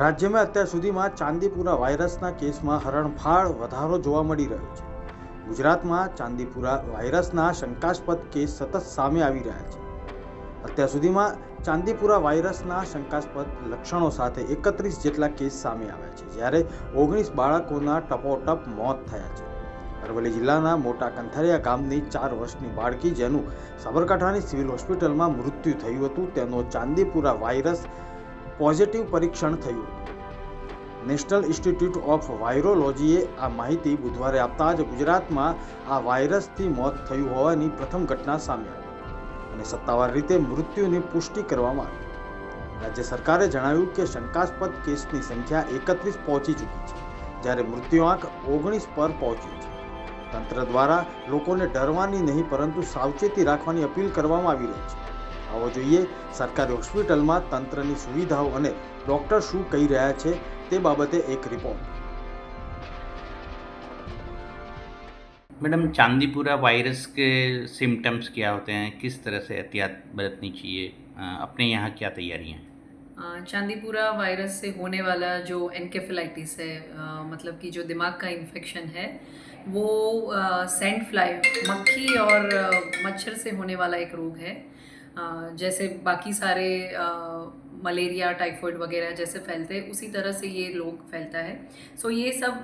રાજ્યમાં અત્યાર સુધીમાં ચાંદીપુરા વાયરસના કેસમાં હરણફાળ વધારો જોવા મળી રહ્યો છે. ગુજરાતમાં ચાંદીપુરા વાયરસના શંકાસ્પદ કેસ સતત સામે આવી રહ્યા છે. અત્યાર સુધીમાં ચાંદીપુરા વાયરસના શંકાસ્પદ લક્ષણો સાથે 31 જેટલા કેસ સામે આવ્યા છે, જ્યારે 19 બાળકોના ટપોટપ મોત થયા છે. અરવલ્લી જિલ્લાના મોટા કંથારિયા ગામની 4 વર્ષની બાળકી જેનું સાબરકાંઠાની સિવિલ હોસ્પિટલમાં મૃત્યુ થયું હતું, તેનો ચાંદીપુરા વાયરસ પોઝિટિવ પરીક્ષણ થયું હતું. નેશનલ ઇન્સ્ટિટ્યૂટ ઓફ વાયરોલોજીએ આ માહિતી બુધવારે આપતા જ ગુજરાતમાં આ વાયરસથી મોત થયું હોવાની પ્રથમ ઘટના સામે આવી અને સત્તાવાર રીતે મૃત્યુની પુષ્ટિ કરવામાં આવી. રાજ્ય સરકારે જણાવ્યું કે શંકાસ્પદ કેસની સંખ્યા 31 પહોંચી ચૂકી છે, જ્યારે મૃત્યુઆંક 19 પર પહોંચ્યો છે. તંત્ર દ્વારા લોકોને ડરવાની નહીં પરંતુ સાવચેતી રાખવાની અપીલ કરવામાં આવી રહી છે. આવો જોઈએ સરકારી હોસ્પિટલમાં તંત્રની સુવિધાઓ અને ડૉક્ટર શું કહી રહ્યા છે તે બાબતે એક રિપોર્ટ. मैडम, चांदीपुरा वायरस के सिम्टम्स क्या होते हैं, किस तरह से एहतियात बरतनी चाहिए, अपने यहाँ क्या तैयारी हैं? चांदीपुरा वायरस से होने वाला जो एनकेफेलाइटिस है, मतलब कि जो दिमाग का इन्फेक्शन है, वो सैंड फ्लाई मक्खी और मच्छर से होने वाला एक रोग है. जैसे बाकी सारे मलेरिया टाइफाइड वगैरह जैसे फैलते हैं उसी तरह से ये रोग फैलता है. सो ये सब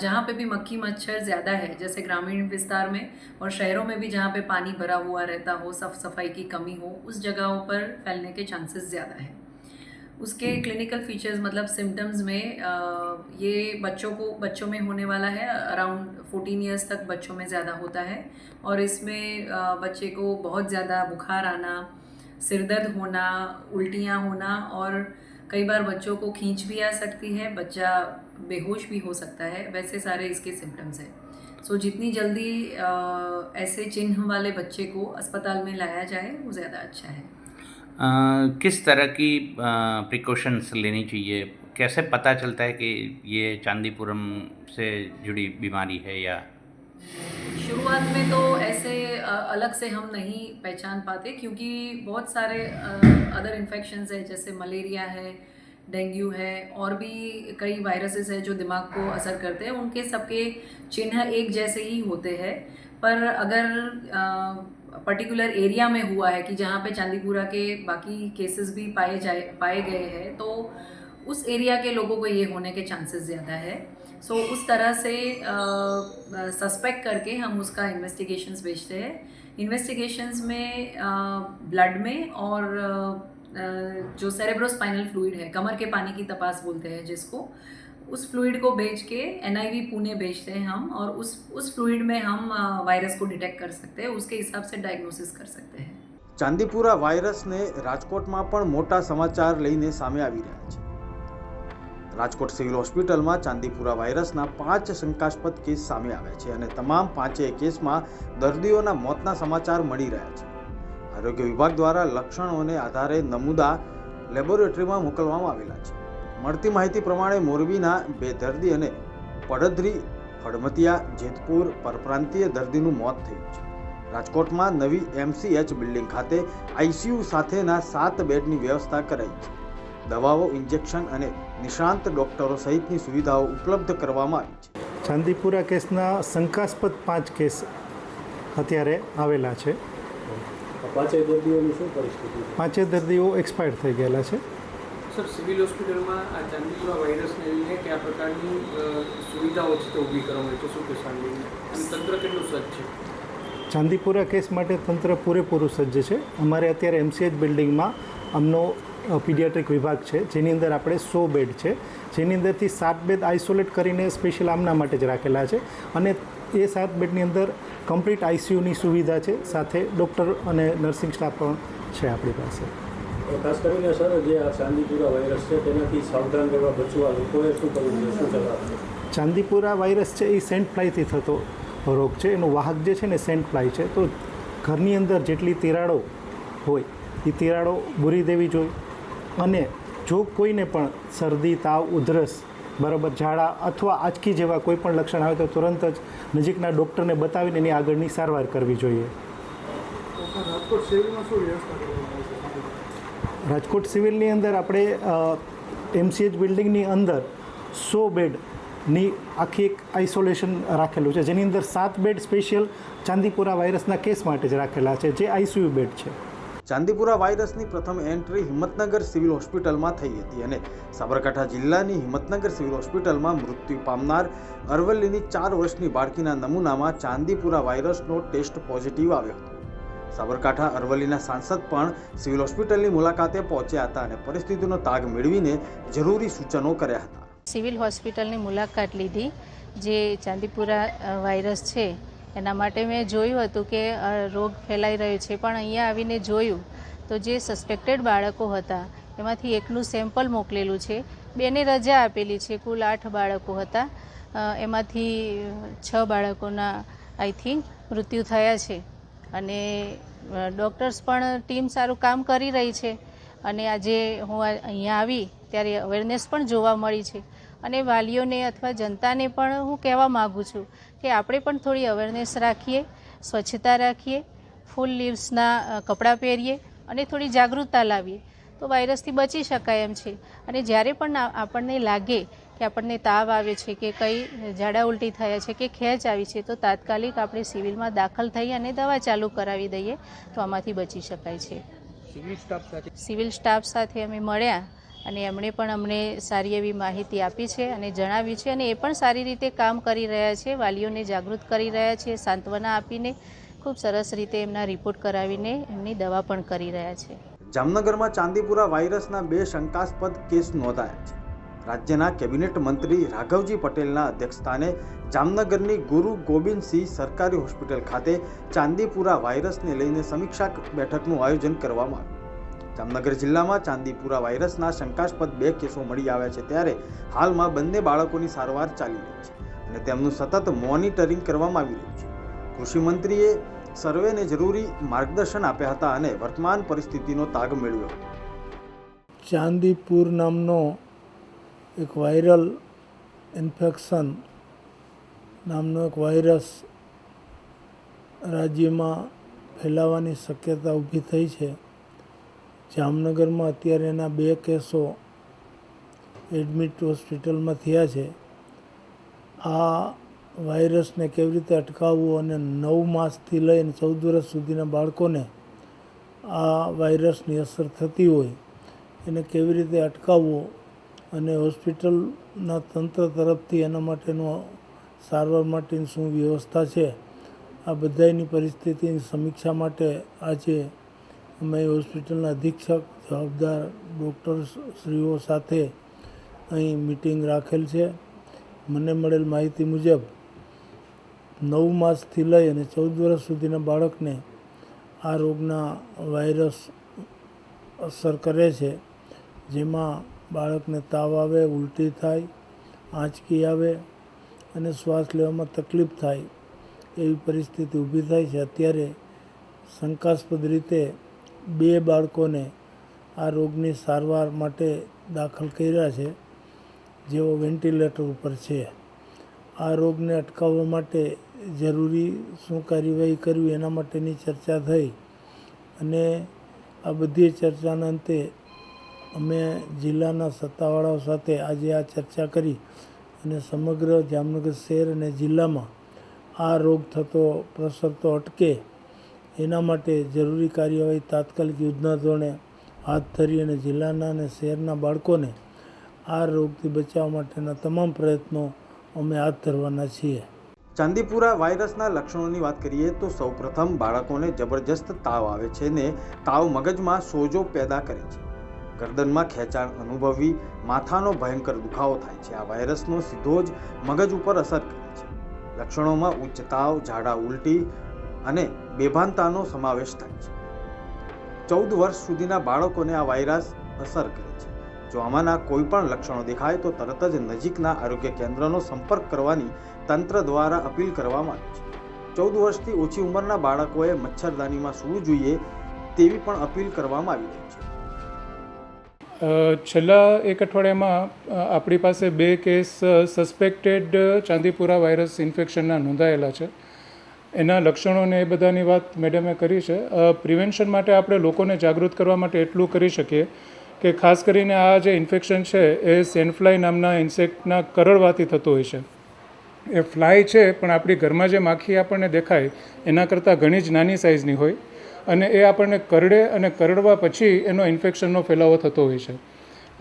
जहाँ पे भी मक्खी मच्छर ज़्यादा है, जैसे ग्रामीण विस्तार में और शहरों में भी जहाँ पे पानी भरा हुआ रहता हो, साफ सफाई की कमी हो, उस जगहों पर फैलने के चांसेस ज़्यादा है. उसके क्लिनिकल फीचर्स मतलब सिम्टम्स में ये बच्चों में होने वाला है. अराउंड 14 ईयर्स तक बच्चों में ज़्यादा होता है और इसमें बच्चे को बहुत ज़्यादा बुखार आना, सिर दर्द होना, उल्टियाँ होना और कई बार बच्चों को खींच भी आ सकती है, बच्चा बेहोश भी हो सकता है. वैसे सारे इसके सिम्टम्स हैं. सो जितनी जल्दी ऐसे चिन्ह वाले बच्चे को अस्पताल में लाया जाए वो ज़्यादा अच्छा है. किस तरह की प्रिकॉशंस लेनी चाहिए, कैसे पता चलता है कि ये चांदीपुरम से जुड़ी बीमारी है? या शुरुआत में तो ऐसे अलग से हम नहीं पहचान पाते क्योंकि बहुत सारे अदर इन्फेक्शंस है, जैसे मलेरिया है, डेंगू है और भी कई वायरसेस है जो दिमाग को असर करते हैं. उनके सबके चिन्ह एक जैसे ही होते हैं, पर अगर पर्टिकुलर एरिया में हुआ है कि जहाँ पे चांदीपुरा के बाकी केसेस भी पाए गए हैं, तो उस एरिया के लोगों को ये होने के चांसेस ज़्यादा है. सो उस तरह से सस्पेक्ट करके हम उसका इन्वेस्टिगेशंस भेजते हैं. इन्वेस्टिगेशंस में ब्लड में और जो सेरेब्रोस्पाइनल फ्लूइड है, कमर के पानी की तपास बोलते हैं जिसको, उस फ्लूइड को भेज के NIV पुणे भेजते हैं हम और उस फ्लूइड में हम वायरस को डिटेक्ट कर सकते हैं, उसके हिसाब से डायग्नोसिस कर सकते हैं. ચાંદીપુરા વાયરસને રાજકોટમાં પણ મોટા સમાચાર લઈને સામે આવી રહ્યા છે. રાજકોટ સિવિલ હોસ્પિટલમાં ચાંદીપુરા વાયરસના 5 શંકાસ્પદ કેસ સામે આવ્યા છે અને તમામ 5 કેસમાં દર્દીઓના મોતના સમાચાર મળી રહ્યા છે. આરોગ્ય વિભાગ દ્વારા લક્ષણોને આધારે નમૂના લેબોરેટરીમાં મોકલવામાં આવેલા છે. મળતી માહિતી પ્રમાણે મોરબીના 2 દર્દી અને પડધરી, હડમતિયા, જેતપુર પરપ્રાંતીય દર્દીનું મોત થયું છે. રાજકોટમાં નવી MCH બિલ્ડિંગ ખાતે ICU સાથેના 7 બેડની વ્યવસ્થા કરાઈ છે. દવાઓ, ઇન્જેક્શન અને નિષ્ણાંત ડોક્ટરો સહિતની સુવિધાઓ ઉપલબ્ધ કરવામાં આવી છે. ચાંદીપુરા કેસના શંકાસ્પદ 5 કેસ અત્યારે આવેલા છે. 5 દર્દીઓની શું પરિસ્થિતિ છે? 5 દર્દીઓ એક્સપાયર થઈ ગયેલા છે. સર, સિવિલ હોસ્પિટલમાં આ ચાંદીપુરા વાયરસને લઈને કયા પ્રકારની સુવિધાઓ છે તે ઊભી કરવામાં છે, શું કહેશો અને તંત્ર કેટલું સજ્જ છે? ચાંદીપુરા કેસ માટે તંત્ર પૂરેપૂરું સજ્જ છે. અમારે અત્યારે MCH બિલ્ડિંગમાં અમનો પીડિયાટ્રિક વિભાગ છે, જેની અંદર આપણે 100 બેડ છે, જેની અંદરથી 7 બેડ આઇસોલેટ કરીને સ્પેશિયલ આમના માટે જ રાખેલા છે અને એ 7 બેડની અંદર કમ્પ્લીટ ICUની સુવિધા છે, સાથે ડૉક્ટર અને નર્સિંગ સ્ટાફ પણ છે આપણી પાસે. ખાસ કરીને સર, જે આ ચાંદીપુરા વાયરસ છે તેનાથી સાવધાન રહેવા, બચવા લોકોએ શું કરવું જોઈએ, શું સલાહ છે? ચાંદીપુરા વાયરસ છે એ સેન્ટ ફ્લાયથી થતો રોગ છે. એનો વાહક જે છે ને સેન્ટ ફ્લાય છે. તો ઘરની અંદર જેટલી તિરાડો હોય એ તિરાડો બૂરી દેવી જોઈએ અને જો કોઈને પણ શરદી, તાવ, ઉધરસ, બરાબર ઝાડા અથવા આંચકી જેવા કોઈ પણ લક્ષણ આવે તો તુરંત જ નજીકના ડૉક્ટરને બતાવીને એની આગળની સારવાર કરવી જોઈએ. રાજકોટ સિવિલમાં શું વ્યવસ્થા કરવામાં આવે છે? રાજકોટ સિવિલની અંદર આપણે MCH બિલ્ડિંગની અંદર 100 બેડની આખી એક આઇસોલેશન રાખેલું છે, જેની અંદર 7 બેડ સ્પેશિયલ ચાંદીપુરા વાયરસના કેસ માટે જ રાખેલા છે, જે ICU બેડ છે. ચાંદીપુરા વાયરસની પ્રથમ એન્ટ્રી હિંમતનગર સિવિલ હોસ્પિટલમાં થઈ હતી અને સાબરકાંઠા જિલ્લાની હિંમતનગર સિવિલ હોસ્પિટલમાં મૃત્યુ પામનાર અરવલ્લીની 4 વર્ષની બાળકીના નમૂનામાં ચાંદીપુરા વાયરસનો ટેસ્ટ પોઝિટિવ આવ્યો હતો. સાબરકાંઠા અરવલ્લીના સાંસદ પણ સિવિલ હોસ્પિટલની મુલાકાતે પહોંચ્યા હતા અને પરિસ્થિતિનો તાગ મેળવીને જરૂરી સૂચનો કર્યા હતા. સિવિલ હોસ્પિટલની મુલાકાત લીધી. જે ચાંદીપુરા વાયરસ છે એના માટે મેં જોયું હતું કે રોગ ફેલાઈ રહ્યો છે, પણ અહીંયા આવીને જોયું તો જે સસ્પેક્ટેડ બાળકો હતા એમાંથી એકનું સેમ્પલ મોકલેલું છે, 2ને રજા આપેલી છે. કુલ 8 બાળકો હતા, એમાંથી 6 બાળકોના આઈ થિંક મૃત્યુ થયા છે અને ડૉક્ટર્સ પણ ટીમ સારું કામ કરી રહી છે. અને આજે હું અહીંયા આવી ત્યારે અવેરનેસ પણ જોવા મળી છે અને વાલીઓને અથવા જનતાને પણ હું કહેવા માગું છું કે આપણે પણ થોડી અવેરનેસ રાખીએ, સ્વચ્છતા રાખીએ, ફૂલ લીવ્સના કપડાં પહેરીએ અને થોડી જાગૃતતા લાવીએ તો વાયરસથી બચી શકાય એમ છે. અને જ્યારે પણ આપણને લાગે કે આપણને તાવ આવે છે કે કંઈ ઝાડા ઉલટી થયા છે કે ખેંચ આવી છે તો તાત્કાલિક આપણે સિવિલમાં દાખલ થઈ અને દવા ચાલુ કરાવી દઈએ તો આમાંથી બચી શકાય છે. સિવિલ સ્ટાફ સાથે અમે મળ્યા અને એમણે પણ અમને સારી એવી માહિતી આપી છે અને જણાવી છે અને એ પણ સારી રીતે કામ કરી રહ્યા છે, વાલીઓને જાગૃત કરી રહ્યા છે, સાંત્વના આપીને ખૂબ સરસ રીતે એમના રિપોર્ટ કરાવીને એમની દવા પણ કરી રહ્યા છે. જામનગરમાં ચાંદીપુરા વાયરસના 2 શંકાસ્પદ કેસ નોંધાયા છે. રાજ્યના કેબિનેટ મંત્રી રાઘવજી પટેલના અધ્યક્ષસ્થાને જામનગરની ગુરુ ગોબિંદસિંહ સરકારી હોસ્પિટલ ખાતે ચાંદીપુરા વાયરસને લઈને સમીક્ષા બેઠકનું આયોજન કરવામાં આવ્યું. જામનગર જિલ્લામાં ચાંદીપુરા વાયરસના શંકાસ્પદ 2 કેસો મળી આવ્યા છે, ત્યારે હાલમાં બંને બાળકોની સારવાર ચાલી રહી છે અને તેમનું સતત મોનિટરિંગ કરવામાં આવી રહ્યું છે. કૃષિ મંત્રીએ સર્વેને જરૂરી માર્ગદર્શન આપ્યા હતા અને વર્તમાન પરિસ્થિતિનો તાગ મેળવ્યો. ચાંદીપુર નામનો એક વાયરલ ઇન્ફેક્શન નામનો એક વાયરસ રાજ્યમાં ફેલાવાની શક્યતા ઊભી થઈ છે. જામનગરમાં અત્યારે એના 2 કેસો એડમિટ હોસ્પિટલમાં થયા છે. આ વાયરસને કેવી રીતે અટકાવવો અને 9 માસથી લઈને 14 વર્ષ સુધીના બાળકોને આ વાયરસની અસર થતી હોય એને કેવી રીતે અટકાવવો અને હોસ્પિટલના તંત્ર તરફથી એના માટેનો સારવાર માટેની શું વ્યવસ્થા છે, આ બધાની પરિસ્થિતિની સમીક્ષા માટે આજે અમે હોસ્પિટલના અધિક્ષક, જવાબદાર ડૉક્ટરશ્રીઓ સાથે અહીં મિટિંગ રાખેલ છે. મને મળેલ માહિતી મુજબ 9 માસથી લઈ અને 14 વર્ષ સુધીના બાળકને આ રોગના વાયરસ અસર કરે છે, જેમાં બાળકને તાવ આવે, ઉલટી થાય, આંચકી આવે અને શ્વાસ લેવામાં તકલીફ થાય એવી પરિસ્થિતિ ઊભી થાય છે. અત્યારે શંકાસ્પદ રીતે 2 બાળકોને આ રોગની સારવાર માટે દાખલ કર્યા છે, જેઓ વેન્ટિલેટર ઉપર છે. આ રોગને અટકાવવા માટે જરૂરી શું કાર્યવાહી કરવી એના માટેની ચર્ચા થઈ અને આ બધી ચર્ચાના અંતે અમે જિલ્લાના સત્તાવાળાઓ સાથે આજે આ ચર્ચા કરી અને સમગ્ર જામનગર શહેર અને જિલ્લામાં આ રોગ પ્રસરતો અટકે એના માટે જરૂરી કાર્યવાહી તાત્કાલિક યુદ્ધના ધોરણે હાથ ધરી અને જિલ્લાના અને શહેરના બાળકોને આ રોગથી બચાવવા માટેના તમામ પ્રયત્નો અમે હાથ ધરવાના છીએ. ચાંદીપુરા વાયરસના લક્ષણોની વાત કરીએ તો સૌપ્રથમ બાળકોને જબરજસ્ત તાવ આવે છે ને તાવ મગજમાં સોજો પેદા કરે છે. ગરદનમાં ખેંચાણ અનુભવવી, માથાનો ભયંકર દુખાવો થાય છે. આ વાયરસનો સીધો જ મગજ ઉપર અસર કરે છે. લક્ષણોમાં ઉચ્ચ તાવ, ઝાડા ઉલટી અને બેભાનતાનો સમાવેશ થાય છે. 14 વર્ષ સુધીના બાળકોને આ વાયરસ અસર કરે છે. જો આમાંના કોઈ પણ લક્ષણો દેખાય તો તરત જ નજીકના આરોગ્ય કેન્દ્રનો સંપર્ક કરવાની તંત્ર દ્વારા અપીલ કરવામાં આવી છે. 14 વર્ષથી ઓછી ઉંમરના બાળકોએ મચ્છરદાનીમાં સૂવું જોઈએ તેવી પણ અપીલ કરવામાં આવી રહી છે. છેલ્લા એક અઠવાડિયામાં આપણી પાસે 2 કેસ સસ્પેક્ટેડ ચાંદીપુરા વાયરસ ઇન્ફેક્શનના નોંધાયેલા છે. એના લક્ષણોને એ બધાની વાત મેડમે કરી છે. પ્રિવેન્શન માટે આપણે લોકોને જાગૃત કરવા માટે એટલું કરી શકીએ કે ખાસ કરીને આ જે ઇન્ફેક્શન છે એ સેન્ડફ્લાય નામના ઇન્સેક્ટના કરડવાથી થતું હોય છે. એ ફ્લાય છે પણ આપણી ઘરમાં જે માખી આપણને દેખાય એના કરતાં ઘણી જ નાની સાઇઝની હોય અને એ આપણને કરડે અને કરડવા પછી એનો ઇન્ફેક્શનનો ફેલાવો થતો હોય છે.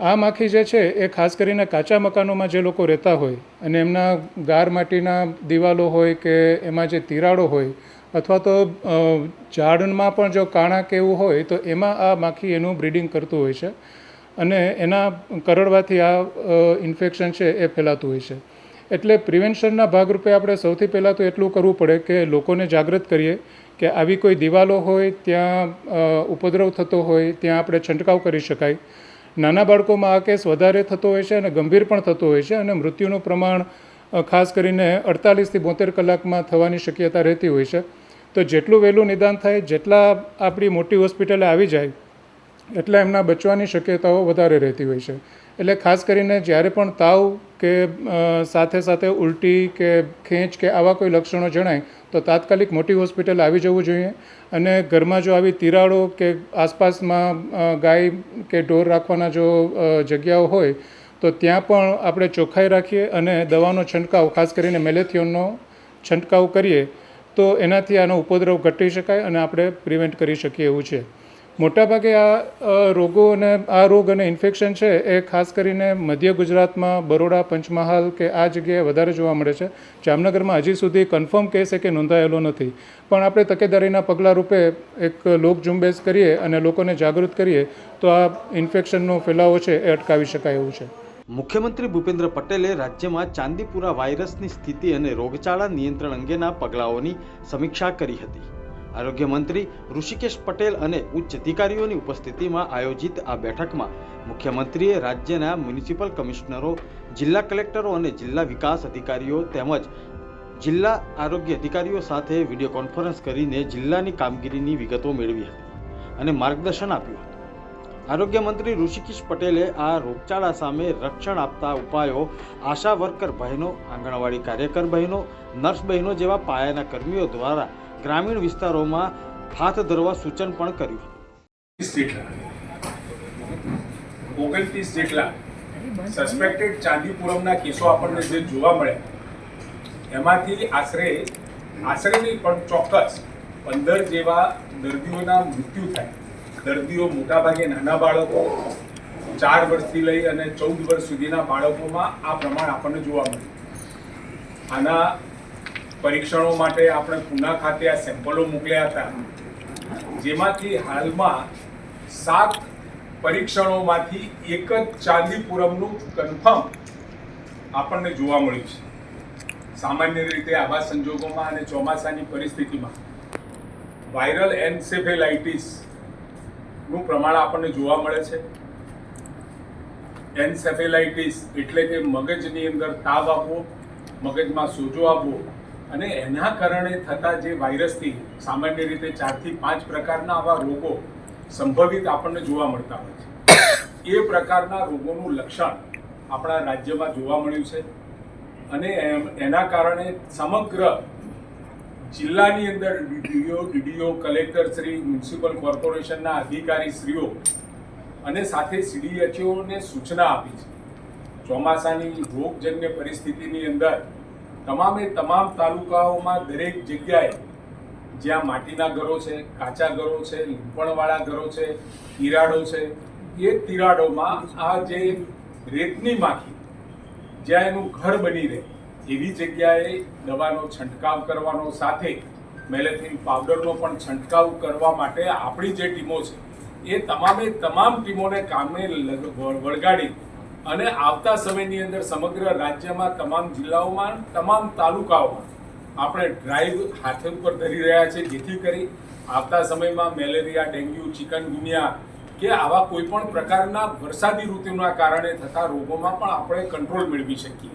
આ માખી જે છે એ ખાસ કરીને કાચા મકાનોમાં જે લોકો રહેતા હોય અને એમના ગાર માટીના દિવાલો હોય કે એમાં જે તિરાડો હોય અથવા તો ઝાડમાં પણ જો કાણા કે એવું હોય તો એમાં આ માખી એનું બ્રીડિંગ કરતું હોય છે અને એના કરડવાથી આ ઇન્ફેક્શન છે એ ફેલાતું હોય છે. એટલે પ્રિવેન્શનના ભાગરૂપે આપણે સૌથી પહેલાં તો એટલું કરવું પડે કે લોકોને જાગૃત કરીએ કે આવી કોઈ દિવાલો હોય ત્યાં ઉપદ્રવ થતો હોય ત્યાં આપણે છંટકાવ કરી શકાય. નાના બાળકોમાં આ કેસ વધારે થતો હોય છે અને ગંભીર પણ થતો હોય છે અને મૃત્યુનું પ્રમાણ ખાસ કરીને 48 થી 72 કલાકમાં થવાની શક્યતા રહેતી હોય છે. તો જેટલું વહેલું નિદાન થાય, જેટલા આપણી મોટી હોસ્પિટલે આવી જાય એટલા એમના બચવાની શક્યતાઓ વધારે રહેતી હોય છે. એટલે ખાસ કરીને જ્યારે પણ તાવ કે સાથે સાથે ઉલટી કે ખેંચ કે આવા કોઈ લક્ષણો જણાય તો તાત્કાલિક મોટી હોસ્પિટલ આવી જવું જોઈએ. અને ઘરમાં જો આવી તિરાડો કે આસપાસમાં ગાય કે ઢોર રાખવાના જો જગ્યાઓ હોય તો ત્યાં પણ આપણે ચોખ્ખાઈ રાખીએ અને દવાનો છંટકાવ, ખાસ કરીને મેલેથિયોનનો છંટકાવ કરીએ તો એનાથી આનો ઉપદ્રવ ઘટી શકાય અને આપણે પ્રિવેન્ટ કરી શકીએ એવું છે. મોટાભાગે આ રોગો અને આ રોગ અને ઇન્ફેક્શન છે એ ખાસ કરીને મધ્ય ગુજરાતમાં બરોડા, પંચમહાલ કે આ જગ્યાએ વધારે જોવા મળે છે. જામનગરમાં હજી સુધી કન્ફર્મ કેસ કે નોંધાયેલો નથી, પણ આપણે તકેદારીના પગલાં રૂપે એક લોક ઝુંબેશ કરીએ અને લોકોને જાગૃત કરીએ તો આ ઇન્ફેક્શનનો ફેલાવો છે એ અટકાવી શકાય એવું છે. મુખ્યમંત્રી ભૂપેન્દ્ર પટેલે રાજ્યમાં ચાંદીપુરા વાયરસની સ્થિતિ અને રોગચાળા નિયંત્રણ અંગેના પગલાઓની સમીક્ષા કરી હતી. આરોગ્ય મંત્રી ઋષિકેશ પટેલ અને ઉચ્ચ અધિકારીઓની ઉપસ્થિતિમાં આયોજિત આ બેઠકમાં મુખ્યમંત્રીએ રાજ્યના મ્યુનિસિપલ કમિશનરો, જિલ્લા કલેક્ટરો અને જિલ્લા વિકાસ અધિકારીઓ તેમજ જિલ્લા આરોગ્ય અધિકારીઓ સાથે વિડીયો કોન્ફરન્સ કરીને જિલ્લાની કામગીરીની વિગતો મેળવી હતી અને માર્ગદર્શન આપ્યું હતું. આરોગ્ય મંત્રી ઋષિકેશ પટેલે આ રોગચાળા સામે રક્ષણ આપતા ઉપાયો આશા વર્કર બહેનો, આંગણવાડી કાર્યકર બહેનો, નર્સ બહેનો જેવા પાયાના કર્મીઓ દ્વારા ગ્રામીણ વિસ્તારોમાં હાથ ધરવા સૂચન પણ કર્યું હતું. 29 જેટલા સસ્પેક્ટેડ ચાંદીપુરમના કેસો આપણને જે જોવા મળ્યા એમાંથી આશરે નહીં પણ ચોક્કસ 15 જેવા દર્દીઓના મૃત્યુ થાય. દર્દીઓ મોટાભાગે નાના બાળકો, 4 વર્ષથી લઈ અને 14 વર્ષ સુધીના બાળકોમાં આ પ્રમાણ આપણને જોવા મળ્યું. આના પરીક્ષણો માટે આપણે પૂના ખાતે આ સેમ્પલો મોકલ્યા હતા, જેમાંથી હાલમાં 7 પરીક્ષણોમાંથી એક જ ચાંદીપુરમનું કન્ફર્મ આપણને જોવા મળ્યું છે. સામાન્ય રીતે આવા સંજોગોમાં અને ચોમાસાની પરિસ્થિતિમાં વાયરલ એન્સેફેલાઇટિસનું પ્રમાણ આપણને જોવા મળે છે. એન્સેફેલાઇટિસ એટલે કે મગજની અંદર તાવ આવવો, મગજમાં સોજો આવવો અને એના કારણે થતા જે વાયરસથી સામાન્ય રીતે 4 થી 5 પ્રકારના આવા રોગો સંભવિત આપણને જોવા મળતા હોય છે. એ પ્રકારના રોગોનું લક્ષણ આપણા રાજ્યમાં જોવા મળ્યું છે અને એના કારણે સમગ્ર જિલ્લાની અંદર ડીડીઓ, કલેક્ટરશ્રી, મ્યુનિસિપલ કોર્પોરેશનના અધિકારીશ્રીઓ અને સાથે CDHOને સૂચના આપી છે. ચોમાસાની રોગજન્ય પરિસ્થિતિની અંદર તમામ તાલુકાઓમાં દરેક જગ્યાએ જ્યાં માટીના ઘરો છે, કાચા ઘરો છે, લીંપણવાળા ઘરો છે, તિરાડો છે, એ તિરાડોમાં આ જે રેતની માખી જ્યાં એનું ઘર બની રહે એવી જગ્યાએ દવાનો છંટકાવ કરવાનો, સાથે મેલેથિન પાવડરનો પણ છંટકાવ કરવા માટે આપણી જે ટીમો છે એ તમામ ટીમોને કામે વળગાડી અને આવતા સમયની અંદર સમગ્ર રાજ્યમાં તમામ જિલ્લાઓમાં, તમામ તાલુકાઓમાં આપણે ડ્રાઈવ હાથ ઉપર ધરી રહ્યા છે, જેથી કરી આવતા સમયમાં મેલેરિયા, ડેન્ગ્યુ, ચિકનગુનિયા કે આવા કોઈ પણ પ્રકારના વરસાદી ઋતુના કારણે થતા રોગોમાં પણ આપણે કંટ્રોલ મેળવી શકીએ.